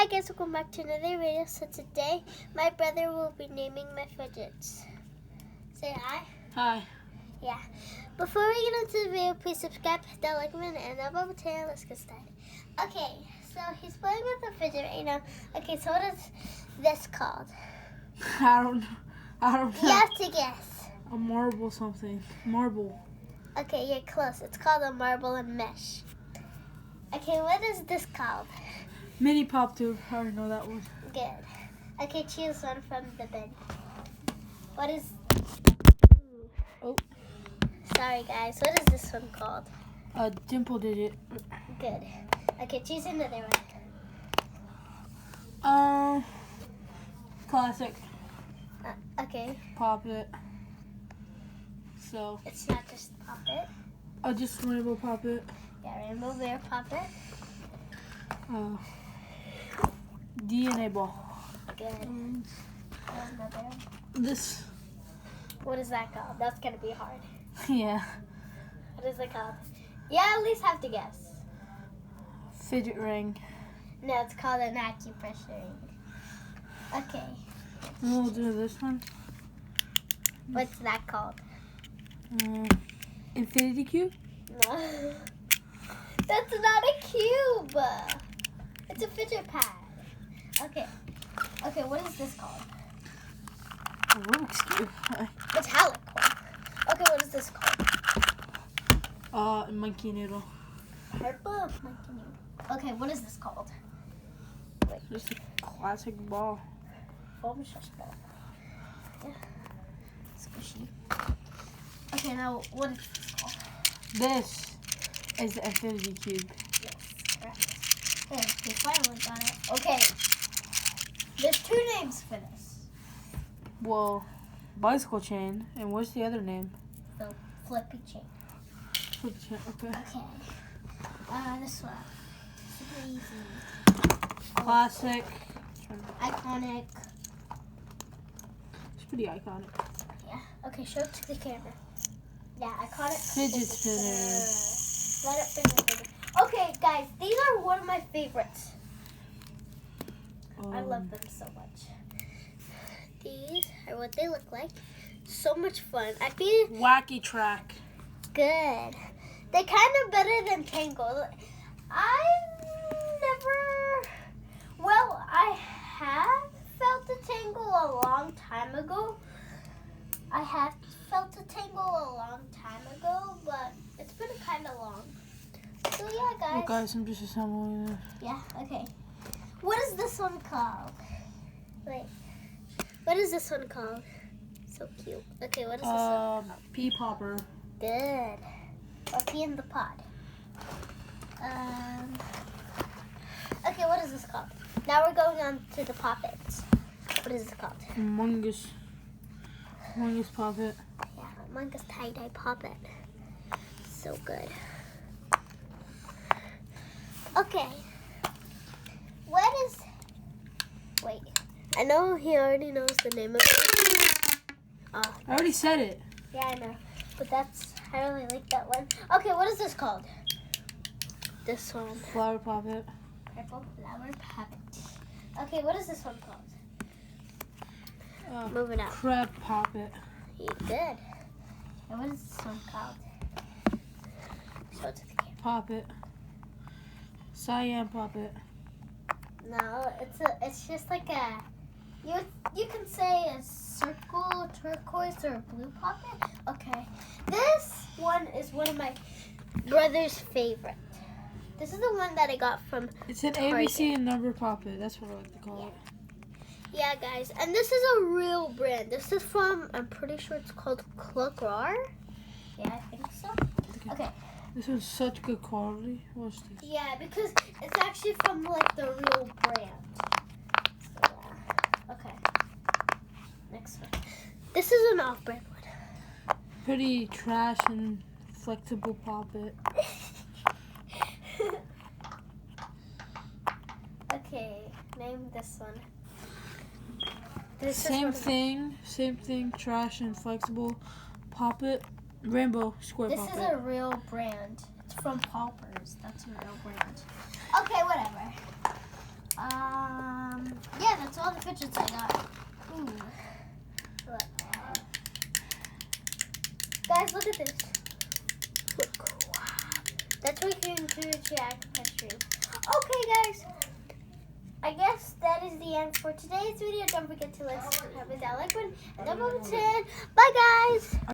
Hi guys, welcome back to another video. So today, my brother will be naming my fidgets. Say hi. Hi. Yeah. Before we get into the video, please subscribe, hit that like button, and that bell button. Let's get started. Okay, so he's playing with a fidget right now. Okay, so what is this called? I don't know. You have to guess. A marble something. Marble. Okay, you're close. It's called a marble and mesh. Okay, what is this called? Mini pop tube. I already know that one. Good. Okay, choose one from the bin. What is... Oh. Sorry, guys. What is this one called? A dimple digit. Good. Okay, choose another one. Classic. Okay. Pop it. So. It's not just pop it. I'll just rainbow pop it. Yeah, rainbow bear pop it. DNA ball. Good. Another. This. What is that called? That's gonna be hard. Yeah. What is it called? Yeah, at least have to guess. Fidget ring. No, it's called an acupressure ring. Okay. We'll do this one. What's that called? Infinity cube? No. That's not a cube. It's a fidget pad. Okay. Okay, what is this called? A Rubik's cube. Metallic one. Okay, what is this called? A monkey noodle. Purple monkey noodle. Okay, what is this called? Wait. Just a classic ball. Foam shush ball. Yeah. Squishy. Okay, now what is this called? This is the infinity cube. Yes, correct. Okay, we finally got it. Okay. There's two names for this. Well, bicycle chain. And what's the other name? The flippy chain. Flippy chain, okay. Okay. This one. Super easy. Classic. Iconic. It's pretty iconic. Yeah. Okay, show it to the camera. Yeah, iconic. Fidget spinner. Let it spin. Okay, guys, these are one of my favorites. I love them so much. These are what they look like. So much fun. I feel wacky track. Good. They're kind of better than Tangle. I have felt a Tangle a long time ago. But it's been kind of long. So yeah, guys. Oh, guys, I'm just assembling this. Yeah, okay. What is this one called? Wait. What is this one called? So cute. Okay, what is this one called? Pea popper. Good. Or pea in the pod. Okay, what is this called? Now we're going on to the poppets. What is this called? Mungus poppet. Yeah, Mungus tie-dye poppet. So good. Okay. Wait. I know he already knows the name of it. I already said it. Yeah, I know. But I don't really like that one. Okay, what is this called? This one. Flower poppet. Purple flower poppet. Okay, what is this one called? Moving up. Crab poppet. Good. And what is this one called? Show it to the camera. Poppet. Cyan poppet. No, it's just like a, you can say a circle, turquoise, or a blue poppet. Okay. This one is one of my brother's favorite. This is the one that I got from It's an Target. ABC and number poppet. That's what I like to call it. Yeah, guys. And this is a real brand. This is from, I'm pretty sure it's called Cluckrar. Yeah, I think so. Okay. This one's such good quality. What's this? Yeah, because it's actually from like the real brand. So, yeah. Okay. Next one. This is an off-brand one. Pretty trash and flexible poppet. Okay, name this one. Same thing, trash and flexible poppet. Rainbow square This poppet. is a real brand. It's from Poppers. That's a real brand. Okay, whatever. That's all the fidgets I got. Ooh. Look. Guys, look at this. Look. Wow. That's what you can do to your pastry. Okay, guys. I guess that is the end for today's video. Don't forget to hit that like button and double button. Bye, guys.